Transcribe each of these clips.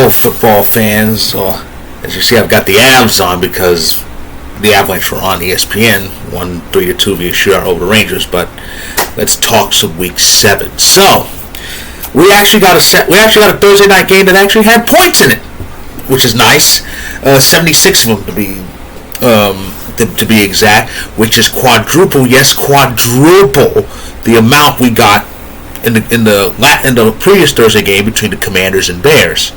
Hello, football fans. As you see, I've got the Avs on because the Avalanche were on ESPN, won 3-2 via shootout over the Rangers. But let's talk some Week 7. So we actually got a Thursday night game that actually had points in it, which is nice. 76 of them to be exact, which is quadruple. Yes, quadruple the amount we got in the previous Thursday game between the Commanders and Bears.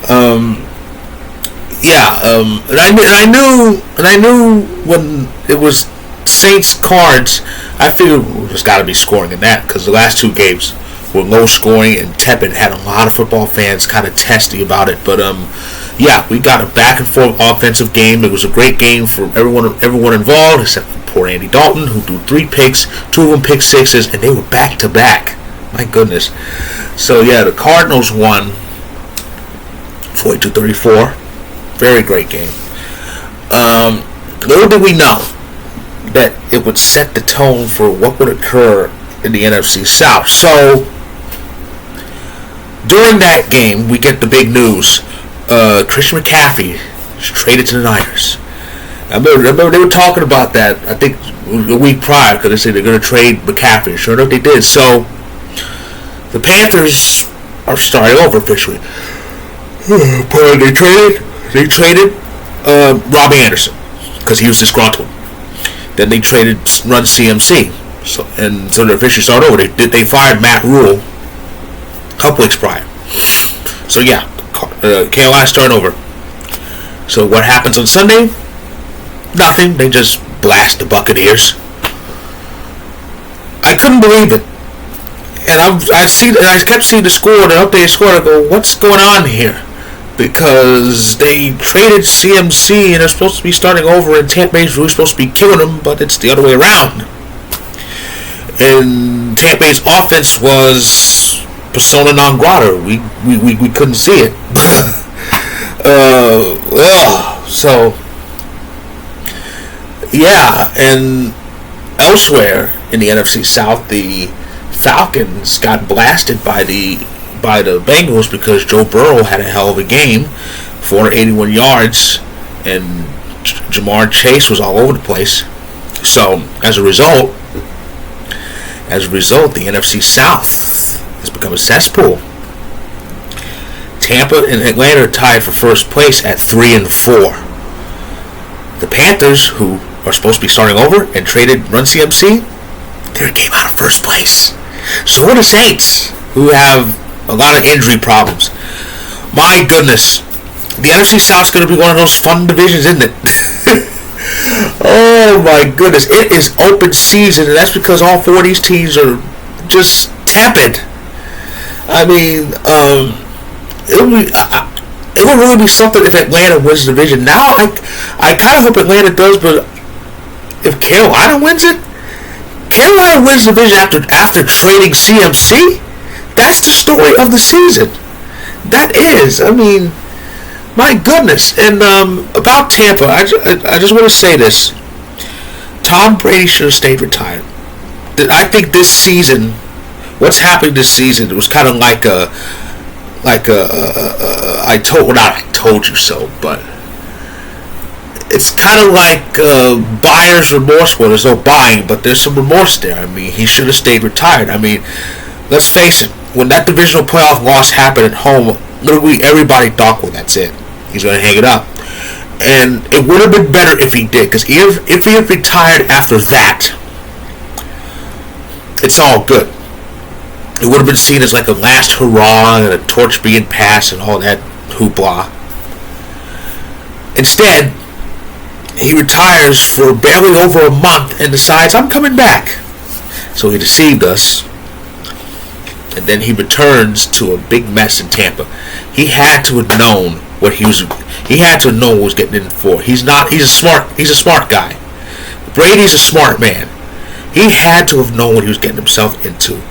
And I knew when it was Saints Cards, I figured there's got to be scoring in that because the last two games were low scoring and tepid. Had a lot of football fans kind of testy about it, but we got a back and forth offensive game. It was a great game for everyone involved except for poor Andy Dalton, who threw 3 picks, 2 of them pick sixes, and they were back to back. My goodness. So the Cardinals won 42-34. Very great game. Little did we know that it would set the tone for what would occur in the NFC South. So during that game, we get the big news. Christian McCaffrey is traded to the Niners. I remember they were talking about that, I think, a week prior, because they said they're going to trade McCaffrey. Sure enough, they did. So the Panthers are starting over officially. They traded Robbie Anderson because he was disgruntled. Then they traded Run CMC. So they officially started over. They fired Matt Rule a couple weeks prior. So Carolina started over. So what happens on Sunday? Nothing. They just blast the Buccaneers. I couldn't believe it. And I kept seeing the score, the updated score, and I go, what's going on here? Because they traded CMC and they're supposed to be starting over, and Tampa Bay's really supposed to be killing them, but it's the other way around. And Tampa Bay's offense was persona non grata. We couldn't see it. And elsewhere in the NFC South, the Falcons got blasted by the Bengals because Joe Burrow had a hell of a game, 481 yards, and Jamar Chase was all over the place. So as a result, the NFC South has become a cesspool. Tampa and Atlanta are tied for first place at 3-4. The Panthers, who are supposed to be starting over and traded Run CMC, they're a game out of first place. So are the Saints, who have a lot of injury problems. My goodness, the NFC South is going to be one of those fun divisions, isn't it? Oh my goodness, it is open season, and that's because all 4 of these teams are just tepid. I mean, it will really be something if Atlanta wins the division. Now, I kind of hope Atlanta does, but if Carolina wins it, Carolina wins the division after trading CMC. That's the story of the season. That is. I mean, my goodness. And about Tampa, I just want to say this. Tom Brady should have stayed retired. I think this season, what's happening this season, it was kind of like I told you so, but it's kind of like buyer's remorse. Well, there's no buying, but there's some remorse there. I mean, he should have stayed retired. I mean, let's face it. When that divisional playoff loss happened at home, literally everybody thought, well, that's it. He's going to hang it up. And it would have been better if he did, because if he had retired after that, it's all good. It would have been seen as like a last hurrah and a torch being passed and all that hoopla. Instead, he retires for barely over a month and decides, I'm coming back. So he deceived us. And then he returns to a big mess in Tampa. He had to have known what he had to know what was getting in for. He's a smart guy. Brady's a smart man. He had to have known what he was getting himself into.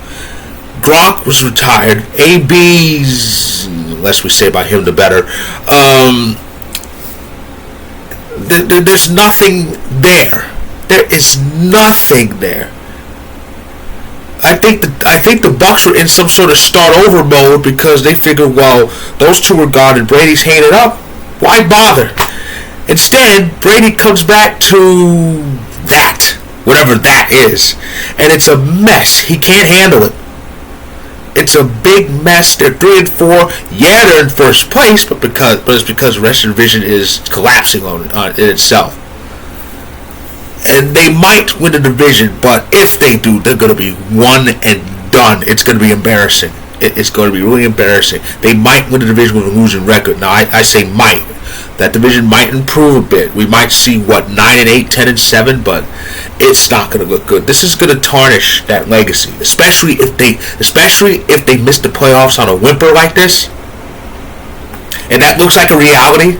Gronk was retired. AB's, less we say about him, the better. There's nothing there. There is nothing there. I think the Bucks were in some sort of start over mode because they figured, well, those two were gone and Brady's hanging it up. Why bother? Instead, Brady comes back to that, whatever that is, and it's a mess. He can't handle it. It's a big mess. They're 3-4. Yeah, they're in first place, but it's because the rest of the division is collapsing on in itself. And they might win the division, but if they do, they're going to be one and done. It's going to be embarrassing. It's going to be really embarrassing. They might win the division with a losing record. Now, I say might. That division might improve a bit. We might see, 9-8, 10-7, but it's not going to look good. This is going to tarnish that legacy, especially if they miss the playoffs on a whimper like this. And that looks like a reality,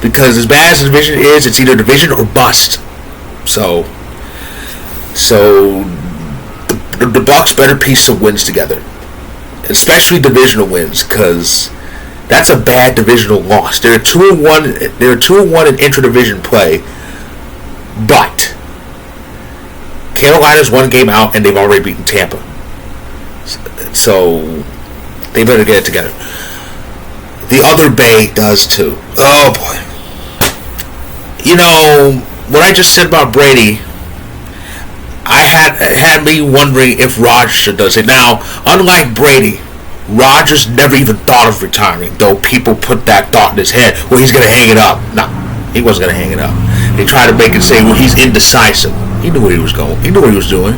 because as bad as the division is, it's either division or bust. So the Bucks better piece some wins together, especially divisional wins, because that's a bad divisional loss. They're 2-1. They're 2-1 in intra-division play, but Carolina's one game out, and they've already beaten Tampa. So they better get it together. The other Bay does too. Oh boy. What I just said about Brady, I had me wondering if Rodgers does it. Now, unlike Brady, Rodgers never even thought of retiring, though people put that thought in his head. Well, he's going to hang it up. No, he wasn't going to hang it up. They tried to make it say, well, he's indecisive. He knew where he was going. He knew what he was doing.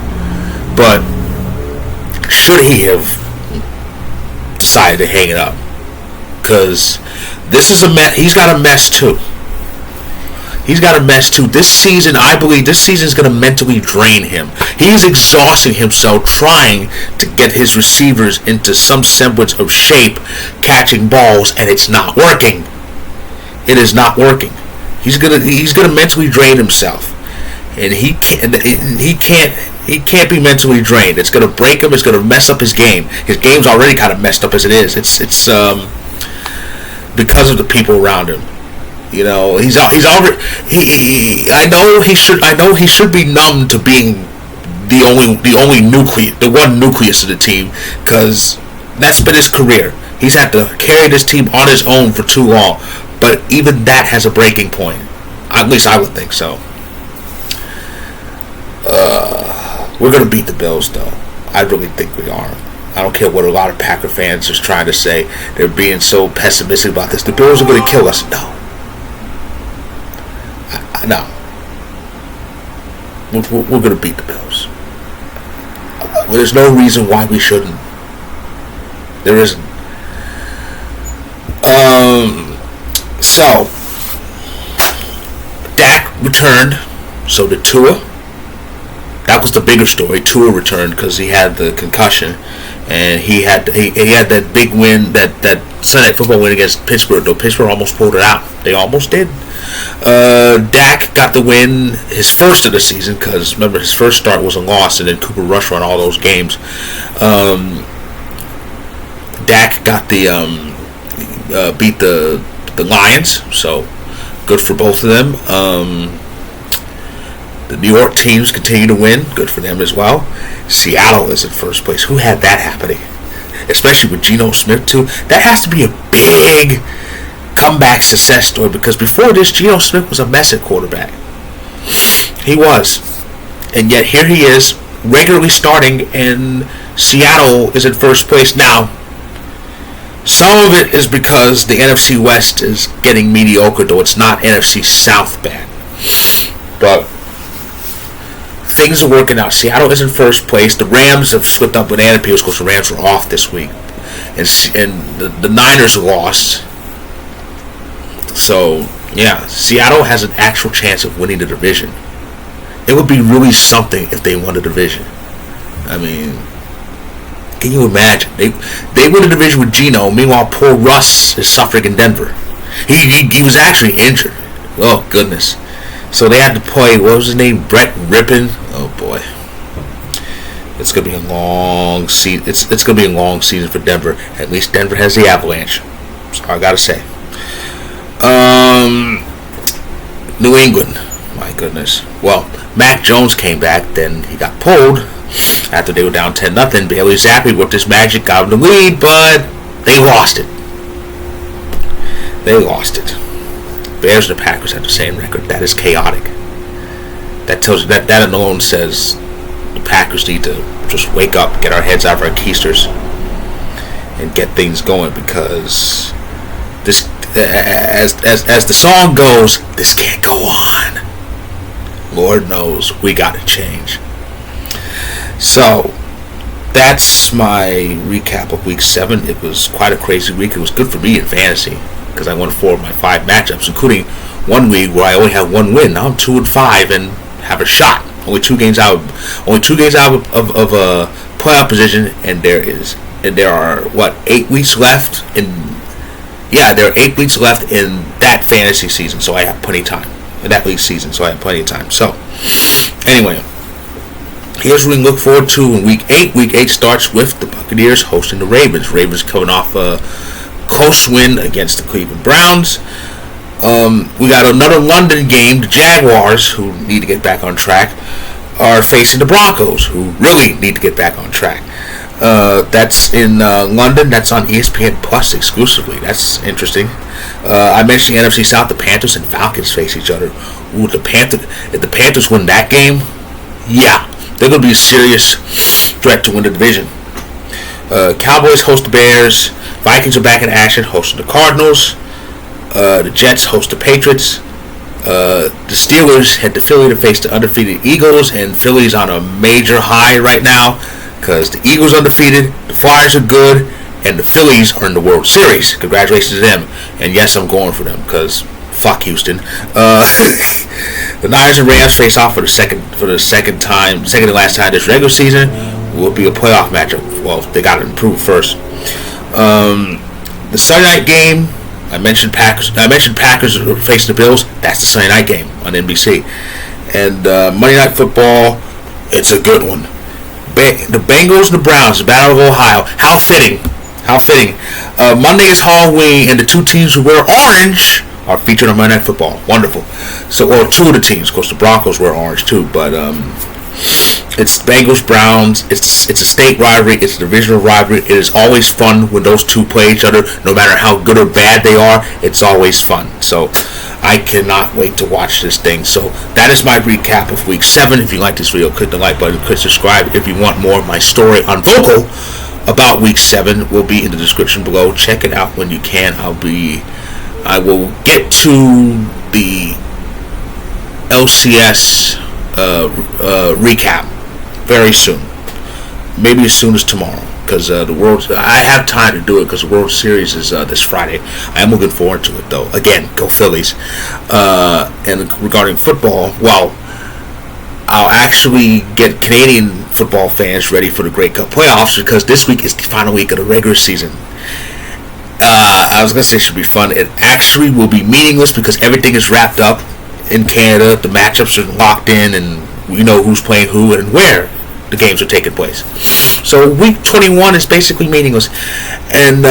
But should he have decided to hang it up? Because this is a mess. He's got a mess too. This season, I believe this season is going to mentally drain him. He's exhausting himself trying to get his receivers into some semblance of shape, catching balls, and it's not working. It is not working. He's gonna mentally drain himself, and he can't be mentally drained. It's gonna break him. It's gonna mess up his game. His game's already kind of messed up as it is. It's because of the people around him. He's already. I know he should be numb to being the only nucleus, the one nucleus of the team, because that's been his career. He's had to carry this team on his own for too long. But even that has a breaking point. At least I would think so. We're gonna beat the Bills, though. I really think we are. I don't care what a lot of Packer fans are trying to say. They're being so pessimistic about this. The Bills are gonna kill us. No. No. We're going to beat the Bills. There's no reason why we shouldn't. There isn't. So, Dak returned. So did Tua. That was the bigger story. Tua returned because he had the concussion, and he had that big win, that Sunday Night Football win against Pittsburgh. Though Pittsburgh almost pulled it out. They almost did. Dak got the win, his first of the season, because remember his first start was a loss, and then Cooper Rush won all those games. Dak got beat the Lions, so good for both of them. The New York teams continue to win, good for them as well. Seattle is in first place. Who had that happening? Especially with Geno Smith too. That has to be a big comeback success story, because before this, Geno Smith was a mess at quarterback. He was. And yet here he is, regularly starting, and Seattle is in first place. Now, some of it is because the NFC West is getting mediocre, though it's not NFC South bad. But things are working out. Seattle is in first place. The Rams have slipped up banana peels because the Rams were off this week. And the Niners lost. So, yeah, Seattle has an actual chance of winning the division. It would be really something if they won the division. I mean, can you imagine? They win the division with Geno. Meanwhile, poor Russ is suffering in Denver. He was actually injured. Oh, goodness. So they had to play, what was his name? Brett Rippon. Oh, boy. It's going to be a long season. It's going to be a long season for Denver. At least Denver has the Avalanche. So I got to say. New England. My goodness. Well, Mac Jones came back. Then he got pulled. after they were down 10-0. Bailey Zappi with this magic got them the lead, but they lost it. Bears and the Packers have the same record. That is chaotic. That tells you that alone says the Packers need to just wake up, get our heads out of our keisters, and get things going, because this, as the song goes, this can't go on. Lord knows we got to change. So that's my recap of week 7. It was quite a crazy week. It was good for me in fantasy because I won 4 of my 5 matchups, including one week where I only have 1 win. Now I'm 2-5 and have a shot. Only 2 games out of playoff position, and there are 8 weeks left there are 8 weeks left in that fantasy season, so I have plenty of time. In that league season, so I have plenty of time. So, anyway, here's what we can look forward to in Week 8. Week 8 starts with the Buccaneers hosting the Ravens. Ravens coming off a close win against the Cleveland Browns. We got another London game. The Jaguars, who need to get back on track, are facing the Broncos, who really need to get back on track. That's in London. That's on ESPN Plus exclusively. That's interesting. I mentioned the NFC South. The Panthers and Falcons face each other. If the Panthers win that game, they're going to be a serious threat to win the division. Cowboys host the Bears. Vikings are back in action, hosting the Cardinals. The Jets host the Patriots. The Steelers head to Philly to face the undefeated Eagles, and Philly's on a major high right now because the Eagles are undefeated, the Flyers are good, and the Phillies are in the World Series. Congratulations to them. And yes, I'm going for them because fuck Houston. The Niners and Rams face off for the second and last time this regular season. Will be a playoff matchup. Well, they got to improve first. The Sunday night game, I mentioned Packers facing the Bills. That's the Sunday night game on NBC. And Monday Night Football, it's a good one. The Bengals and the Browns, the Battle of Ohio. How fitting. Monday is Halloween, and the 2 teams who wear orange are featured on Monday Night Football. Wonderful. So, 2 of the teams. Of course, the Broncos wear orange too, but it's Bengals Browns. It's a state rivalry. It's a divisional rivalry. It is always fun when those 2 play each other. No matter how good or bad they are, it's always fun. So I cannot wait to watch this thing. So that is my recap of Week 7. If you like this video, click the like button. Click subscribe. If you want more of my story on Vocal about Week 7, will be in the description below. Check it out when you can. I will get to the LCS recap very soon, maybe as soon as tomorrow, because I have time to do it because the World Series is this Friday. I am looking forward to it though. Again, go Phillies. And regarding football, well, I'll actually get Canadian football fans ready for the Grey Cup playoffs because this week is the final week of the regular season. I was going to say it should be fun. It actually will be meaningless because everything is wrapped up in Canada. The matchups are locked in, and we know who's playing who and where the games are taking place. So week 21 is basically meaningless. And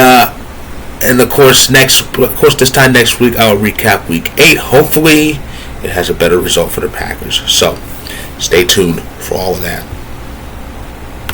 of course, this time next week I'll recap week 8. Hopefully, it has a better result for the Packers. So stay tuned for all of that.